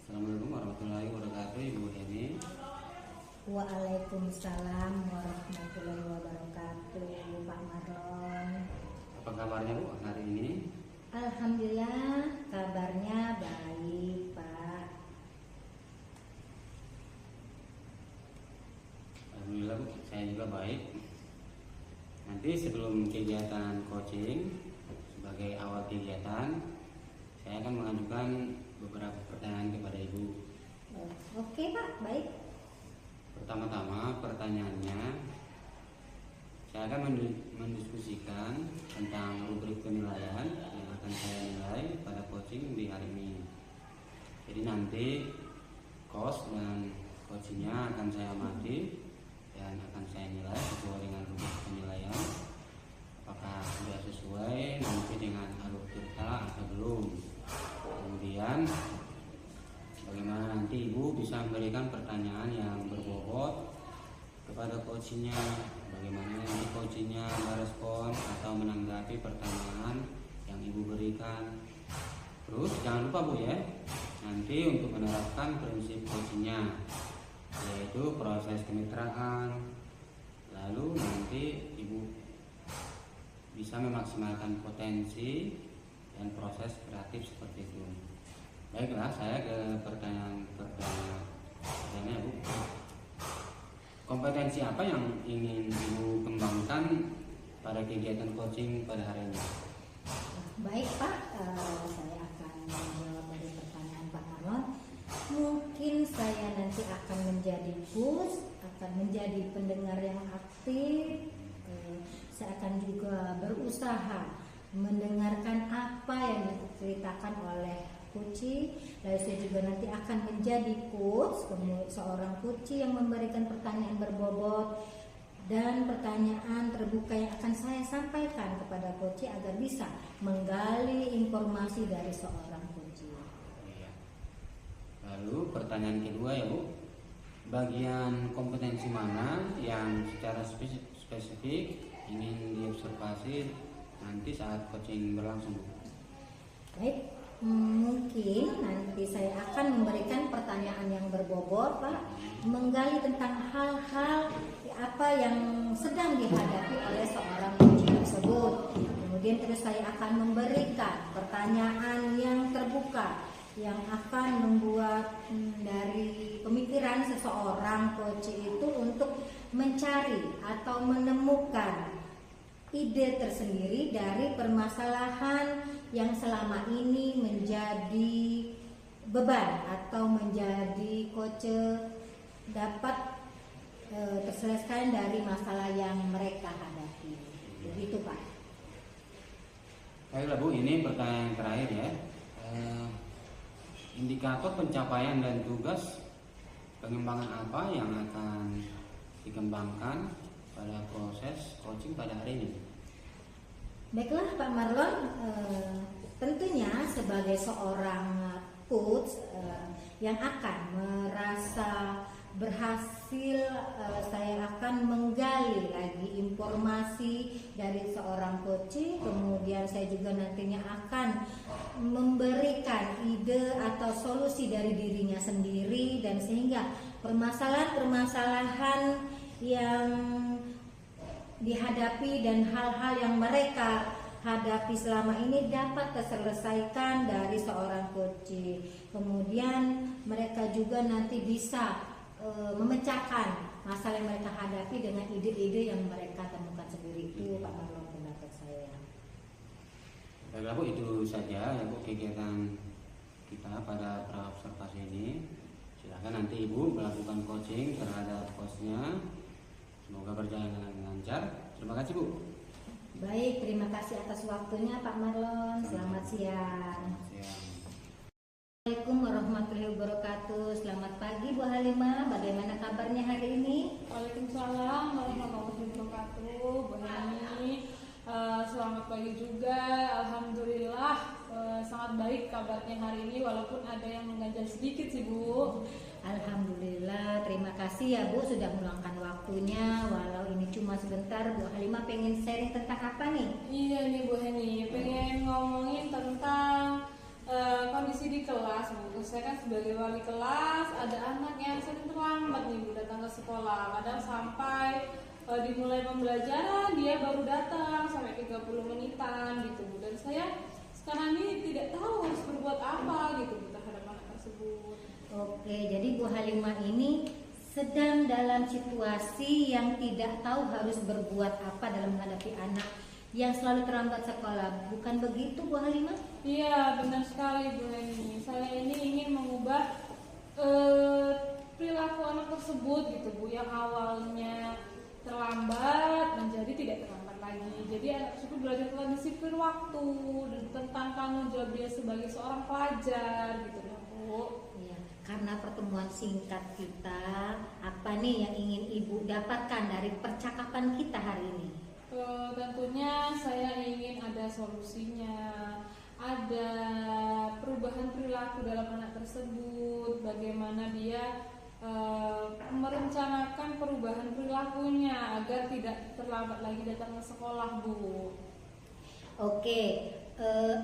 Assalamualaikum warahmatullahi wabarakatuh, Ibu Heni. Waalaikumsalam warahmatullahi wabarakatuh, Pak Marlon. Apa kabarnya Bu hari ini? Alhamdulillah, kabarnya baik, Pak. Alhamdulillah Bu, saya juga baik. Nanti sebelum kegiatan coaching, sebagai awal kegiatan, saya akan mengajukan beberapa pertanyaan kepada Ibu. Oke, Pak, baik. Pertama-tama pertanyaannya, saya akan mendiskusikan tentang rubrik penilaian yang akan saya nilai pada coaching di hari ini. Jadi nanti coach dan coachingnya akan saya amati dan akan saya nilai sesuai dengan rubrik penilaian. Apakah sudah sesuai nanti dengan alur cerita atau belum. Kemudian bagaimana nanti Ibu bisa memberikan pertanyaan yang berbobot kepada coachingnya, bagaimana nanti coachingnya merespon atau menanggapi pertanyaan yang Ibu berikan. Terus jangan lupa Bu ya, nanti untuk menerapkan prinsip coachingnya, yaitu proses kemitraan, lalu nanti Ibu bisa memaksimalkan potensi dan proses kreatif seperti itu. Baiklah, saya ke pertanyaan Bu. Kompetensi apa yang ingin Ibu kembangkan pada kegiatan coaching pada hari ini? Baik, Pak. Saya akan menjawab dari pertanyaan Pak Marlon. Mungkin saya nanti akan menjadi coach, akan menjadi pendengar yang aktif. Saya akan juga berusaha mendengarkan apa yang diceritakan oleh coach. Lalu saya juga nanti akan menjadi coach, seorang coach yang memberikan pertanyaan berbobot dan pertanyaan terbuka yang akan saya sampaikan kepada coach agar bisa menggali informasi dari seorang coach. Lalu pertanyaan kedua ya Bu, bagian kompetensi mana yang secara spesifik ingin diobservasi nanti saat coaching berlangsung Bu? Baik, mungkin nanti saya akan memberikan pertanyaan yang berbobot, Pak, menggali tentang hal-hal apa yang sedang dihadapi oleh seorang coach tersebut. Kemudian terus saya akan memberikan pertanyaan yang terbuka yang akan membuat dari pemikiran seseorang coach itu untuk mencari atau menemukan ide tersendiri dari permasalahan yang selama ini menjadi beban atau menjadi coach dapat terselesaikan dari masalah yang mereka hadapi. Begitu Pak. Baiklah Bu, ini pertanyaan terakhir ya. Indikator pencapaian dan tugas pengembangan apa yang akan dikembangkan pada proses coaching pada hari ini? Baiklah Pak Marlon, tentunya sebagai seorang coach yang akan merasa berhasil, saya akan menggali lagi informasi dari seorang coach. Kemudian saya juga nantinya akan memberikan ide atau solusi dari dirinya sendiri, dan sehingga permasalahan-permasalahan yang dihadapi dan hal-hal yang mereka hadapi selama ini dapat terselesaikan dari seorang coach. Kemudian mereka juga nanti bisa memecahkan masalah yang mereka hadapi dengan ide-ide yang mereka temukan sendiri. Itu Pak Marlon pendapat saya. Baiklah Bu, itu saja ya Bu kegiatan kita pada praobservasi ini. Silakan nanti Ibu melakukan coaching terhadap coachnya. Semoga berjalan dengan lancar. Terima kasih Bu. Baik, terima kasih atas waktunya Pak Marlon. Selamat siang. Assalamualaikum warahmatullahi wabarakatuh. Selamat pagi Bu Halimah. Bagaimana kabarnya hari ini? Waalaikumsalam warahmatullahi wabarakatuh. Bu Heni, selamat pagi juga. Alhamdulillah sangat baik kabarnya hari ini, walaupun ada yang mengganjal sedikit sih Bu. Alhamdulillah, terima kasih ya Bu sudah meluangkan waktunya. Walau ini cuma sebentar, Bu Halimah pengen sharing tentang apa nih? Iya nih Bu Heni, pengen ngomongin tentang kondisi di kelas Bu. Saya kan sebagai wali kelas, ada anak yang sering terlambat nih Bu datang ke sekolah. Kadang sampai dimulai pembelajaran dia baru datang sampai 30 menitan gitu Bu. Dan saya sekarang ini tidak tahu harus berbuat apa gitu Bu terhadap anak tersebut. Oke, jadi Bu Halimah ini sedang dalam situasi yang tidak tahu harus berbuat apa dalam menghadapi anak yang selalu terlambat sekolah. Bukan begitu Bu Halimah? Iya, benar sekali Bu Heni. Saya ini ingin mengubah perilaku anak tersebut gitu Bu, yang awalnya terlambat menjadi tidak terlambat lagi. Jadi anak tersebut belajar tentang disiplin waktu, tentang tanggung jawab dia sebagai seorang pelajar gitu ya Bu. Iya, karena pertemuan singkat kita, apa nih yang ingin Ibu dapatkan dari percakapan kita hari ini? Tentunya saya ingin ada solusinya, ada perubahan perilaku dalam anak tersebut, bagaimana dia merencanakan perubahan perilakunya agar tidak terlambat lagi datang ke sekolah Bu. Oke,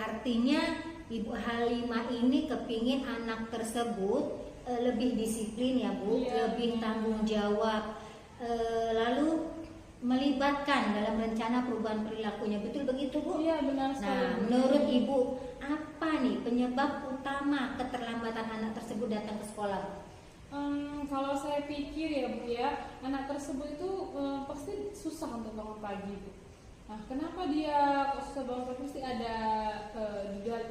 artinya Ibu Halimah ini kepingin anak tersebut lebih disiplin ya Bu, Iya. lebih tanggung jawab, lalu melibatkan dalam rencana perubahan perilakunya, betul begitu Bu? Iya benar sekali. Nah, Bu. menurut Ibu apa nih penyebab utama keterlambatan anak tersebut datang ke sekolah? Kalau saya pikir ya Bu ya, anak tersebut itu pasti susah untuk bangun pagi Bu. Nah, kenapa dia kok susah bangun pagi? Pasti ada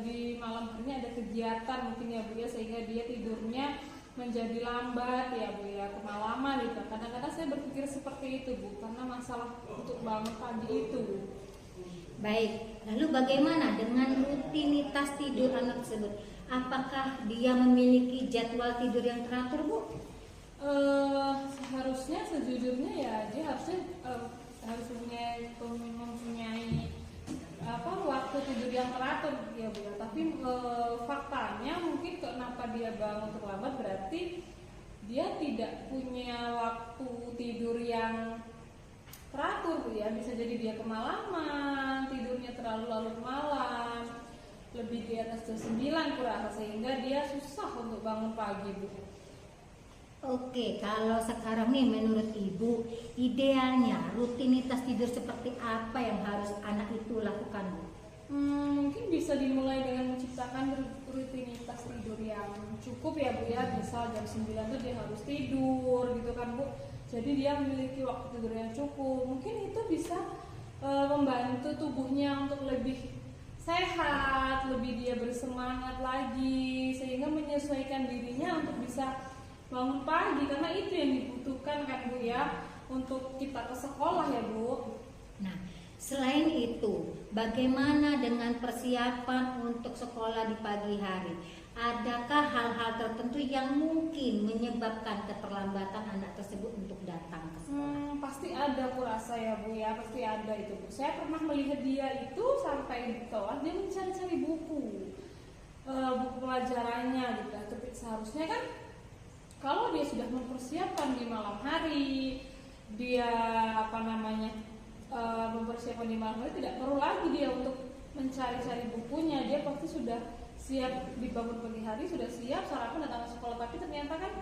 di malam harinya ada kegiatan mungkin ya Bu ya, sehingga dia tidurnya menjadi lambat ya Bu ya, kemalaman gitu. Kadang-kadang saya berpikir seperti itu Bu, karena masalah untuk bangun pagi itu Bu. Baik, lalu bagaimana dengan rutinitas tidur anak tersebut? Apakah dia memiliki jadwal tidur yang teratur Bu? Seharusnya sejujurnya ya dia harusnya harus mempunyai waktu tidur yang teratur ya Bu. Tapi faktanya mungkin kenapa dia bangun terlambat berarti dia tidak punya waktu tidur yang teratur Bu ya. Bisa jadi dia kemalaman, tidurnya terlalu larut malam, lebih di atas jam 9 kurasa, sehingga dia susah untuk bangun pagi Bu. Oke, kalau sekarang nih menurut Ibu, idealnya rutinitas tidur seperti apa yang harus anak itu lakukan Bu? Mungkin bisa dimulai dengan menciptakan rutinitas tidur yang cukup ya Bu ya. Misal jam 9 tuh dia harus tidur gitu kan Bu. Jadi dia memiliki waktu tidur yang cukup. Mungkin itu bisa membantu tubuhnya untuk lebih sehat, lebih dia bersemangat lagi, sehingga menyesuaikan dirinya untuk bisa bangun pagi, karena itu yang dibutuhkan kan Bu ya, untuk kita ke sekolah ya Bu. Nah, selain itu, bagaimana dengan persiapan untuk sekolah di pagi hari? Adakah hal-hal tertentu yang mungkin menyebabkan keterlambatan anak tersebut untuk datang ke sekolah? Pasti ada aku rasa ya Bu ya, pasti ada itu Bu. Saya pernah melihat dia itu sampai di kelas dia mencari-cari buku pelajarannya gitu. Tapi seharusnya kan kalau dia sudah mempersiapkan di malam hari, dia mempersiapkan di malam hari, tidak perlu lagi dia untuk mencari-cari bukunya. Dia pasti sudah siap dibangun pagi hari, sudah siap sarapan datang ke sekolah. Tapi ternyata kan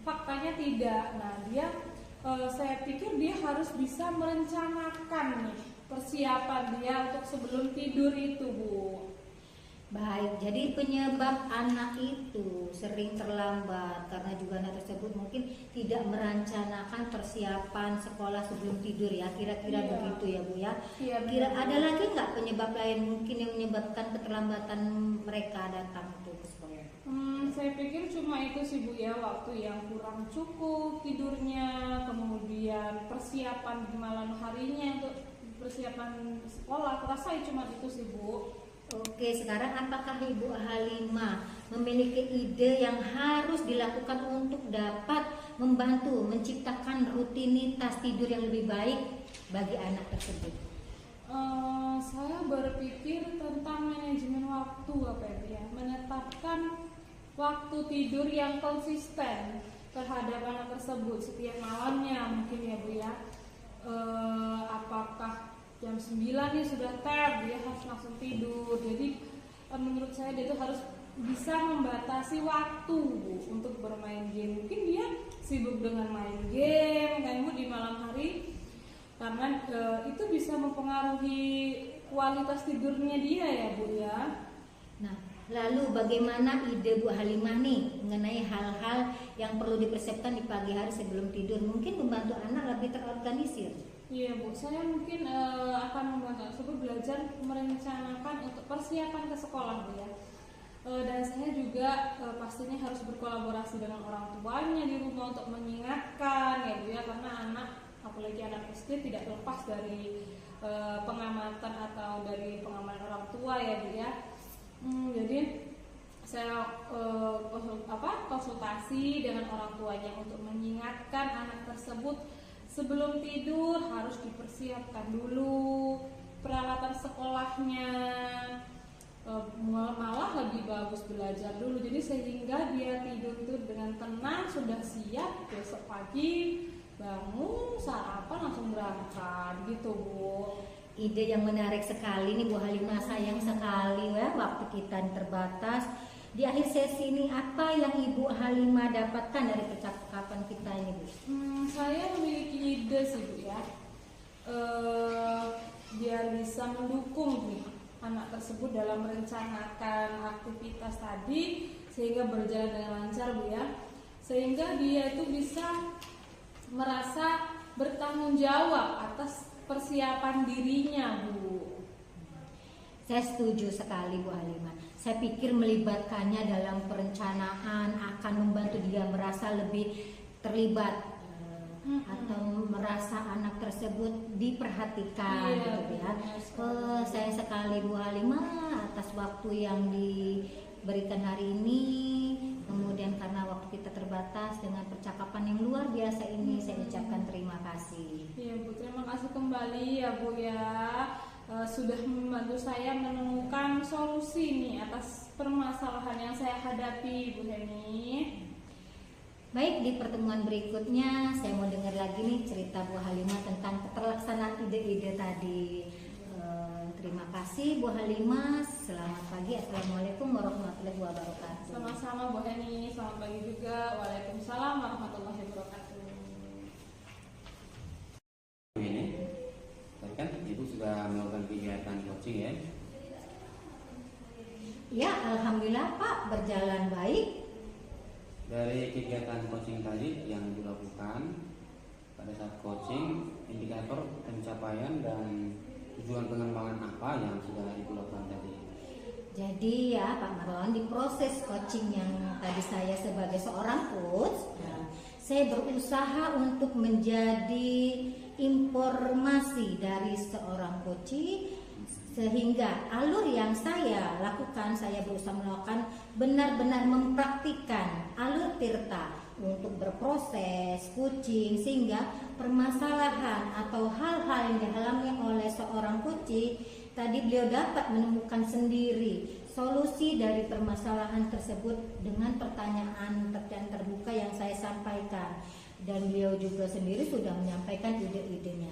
faktanya tidak. Nah dia saya pikir dia harus bisa merencanakan nih persiapan dia untuk sebelum tidur itu Bu. Baik, jadi penyebab anak itu sering terlambat karena juga anak tersebut mungkin tidak merencanakan persiapan sekolah sebelum tidur ya, kira-kira Iya. begitu ya Bu ya. Iya, Kira benar. ada lagi nggak penyebab lain mungkin yang menyebabkan keterlambatan mereka datang itu ke sekolah? Saya pikir cuma itu sih Bu ya, waktu yang kurang cukup tidurnya, kemudian persiapan di malam harinya untuk persiapan sekolah. Rasa cuma itu sih Bu. Oke, sekarang apakah Ibu Halimah memiliki ide yang harus dilakukan untuk dapat membantu menciptakan rutinitas tidur yang lebih baik bagi anak tersebut? Saya berpikir tentang manajemen waktu ya, menetapkan waktu tidur yang konsisten terhadap anak tersebut setiap malamnya mungkin ya Bu ya. Apakah jam 9 nih sudah tab, dia harus langsung tidur. Jadi menurut saya dia itu harus bisa membatasi waktu Bu, untuk bermain game. Mungkin dia sibuk dengan main game kan Bu di malam hari, karena itu bisa mempengaruhi kualitas tidurnya dia ya Bu ya. Nah, lalu bagaimana ide Bu Halimah nih mengenai hal-hal yang perlu dipersiapkan di pagi hari sebelum tidur, mungkin membantu anak lebih terorganisir? Iya Bu, saya mungkin akan membantu tersebut belajar merencanakan untuk persiapan ke sekolah Bu ya. Dan saya juga pastinya harus berkolaborasi dengan orang tuanya di rumah untuk mengingatkan ya Bu ya, karena anak, apalagi anak SD, tidak lepas dari pengamatan atau dari pengamanan orang tua ya Bu ya. Jadi saya konsultasi dengan orang tuanya untuk mengingatkan anak tersebut sebelum tidur harus dipersiapkan dulu peralatan sekolahnya, malah lebih bagus belajar dulu, jadi sehingga dia tidur itu dengan tenang, sudah siap besok pagi bangun sarapan langsung berangkat gitu Bu. Ide yang menarik sekali nih Bu Halimah, sayang sekali ya waktu kita terbatas. Di akhir sesi ini apa yang Ibu Halimah dapatkan dari percakapan kita ini Bu? Saya memiliki ide sih Bu ya, biar bisa mendukung nih anak tersebut dalam merencanakan aktivitas tadi sehingga berjalan dengan lancar Bu ya, sehingga dia itu bisa merasa bertanggung jawab atas persiapan dirinya Bu. Saya setuju sekali Bu Halimah. Saya pikir melibatkannya dalam perencanaan akan membantu dia merasa lebih terlibat atau merasa anak tersebut diperhatikan gitu ya. Saya sekali Bu Halimah atas waktu yang diberikan hari ini. Kemudian karena waktu kita terbatas dengan percakapan yang luar biasa ini, saya ucapkan terima kasih. Iya Bu, terima kasih kembali ya Bu ya, sudah membantu saya menemukan solusi nih atas permasalahan yang saya hadapi Bu Heni. Baik, di pertemuan berikutnya saya mau dengar lagi nih cerita Bu Halimah tentang keterlaksanaan ide-ide tadi. Terima kasih Bu Halimah. Selamat pagi. Assalamualaikum warahmatullahi wabarakatuh. Sama-sama Bu Heni, selamat pagi juga. Waalaikumsalam warahmatullahi wabarakatuh. Ini tadi kan Ibu sudah melakukan kegiatan coaching ya? Ya, alhamdulillah Pak, berjalan baik. Dari kegiatan coaching tadi yang dilakukan pada saat coaching, indikator pencapaian dan tujuan pengembangan apa yang sudah Ibu lakukan tadi? Jadi ya Pak Marlon, di proses coaching yang tadi saya sebagai seorang coach, saya berusaha untuk menjadi informasi dari seorang coach, sehingga alur yang saya lakukan, saya berusaha melakukan benar-benar mempraktikkan alur tirta untuk berproses coaching, sehingga permasalahan atau hal-hal yang dialami oleh seorang coach tadi beliau dapat menemukan sendiri solusi dari permasalahan tersebut dengan pertanyaan terbuka yang saya sampaikan, dan beliau juga sendiri sudah menyampaikan ide-idenya.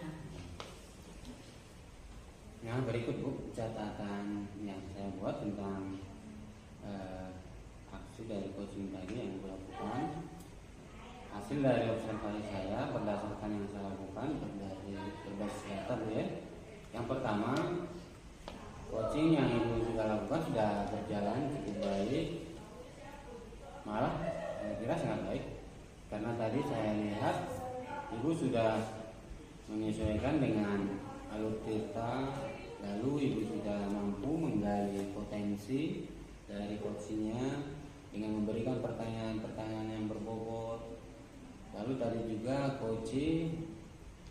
Nah, berikut Bu catatan yang saya buat tentang aksi dari coaching tadi yang Ibu lakukan. Hasil dari observasi saya berdasarkan yang saya lakukan berbasis data ya. Yang pertama, coaching yang Ibu sudah lakukan sudah berjalan cukup baik, malah saya kira sangat baik, karena tadi saya lihat Ibu sudah menyesuaikan dengan alur tirta, lalu Ibu sudah mampu menggali potensi dari coachingnya dengan memberikan pertanyaan-pertanyaan yang berbobot. Lalu tadi juga coaching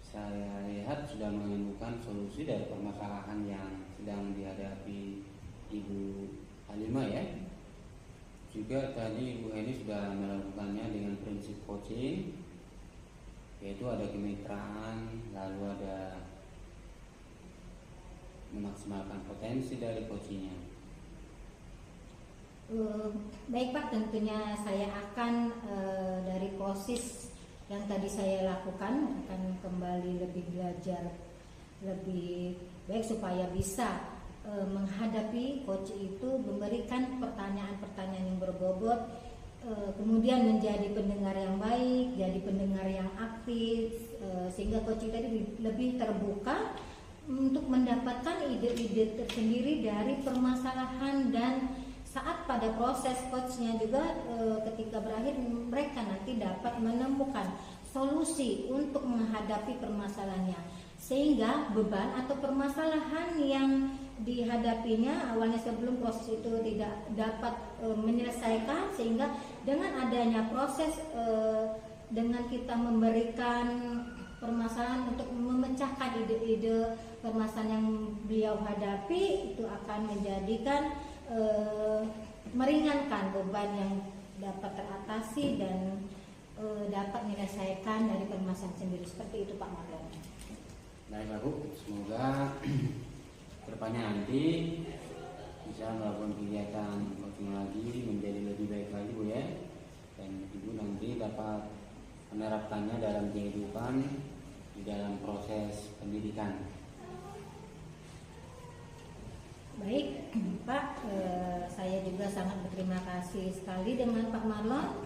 saya lihat sudah menemukan solusi dari permasalahan yang sedang dihadapi Ibu Halimah ya. Juga tadi Ibu Heni sudah melakukannya dengan prinsip coaching, yaitu ada kemitraan, lalu ada memaksimalkan potensi dari coachingnya. Baik Pak, tentunya saya akan dari proses yang tadi saya lakukan akan kembali lebih belajar lebih baik supaya bisa menghadapi coach itu memberikan pertanyaan-pertanyaan yang berbobot, kemudian menjadi pendengar yang baik, jadi pendengar yang aktif, sehingga coach tadi lebih terbuka untuk mendapatkan ide-ide tersendiri dari permasalahan, dan saat pada proses coachnya juga ketika berakhir mereka nanti dapat menemukan solusi untuk menghadapi permasalahannya, sehingga beban atau permasalahan yang dihadapinya awalnya sebelum proses itu tidak dapat menyelesaikan, sehingga dengan adanya proses dengan kita memberikan permasalahan untuk memecahkan ide-ide permasalahan yang beliau hadapi, itu akan menjadikan meringankan beban yang dapat teratasi dan dapat menyelesaikan dari permasalahan sendiri. Seperti itu Pak Marlon. Baiklah Bu, semoga kedepannya nanti bisa melakukan kegiatan coaching lagi menjadi lebih baik lagi Bu ya, dan Ibu nanti dapat menerapkannya dalam kehidupan di dalam proses pendidikan. Baik Pak, saya juga sangat berterima kasih sekali dengan Pak Marlon.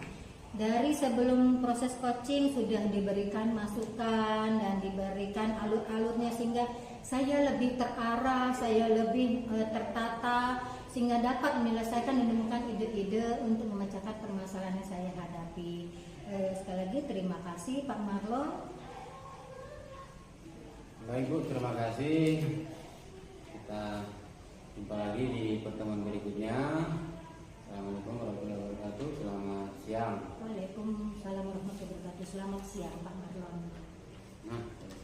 Dari sebelum proses coaching sudah diberikan masukan dan diberikan alur-alurnya, sehingga saya lebih terarah, saya lebih tertata, sehingga dapat menyelesaikan dan menemukan ide-ide untuk memecahkan permasalahan yang saya hadapi. Sekali lagi terima kasih Pak Marlon. Baik Bu, terima kasih. Kita jumpa lagi di pertemuan berikutnya. Assalamualaikum warahmatullahi wabarakatuh. Selamat siang. Waalaikumsalam warahmatullahi wabarakatuh. Selamat siang Pak Marlon.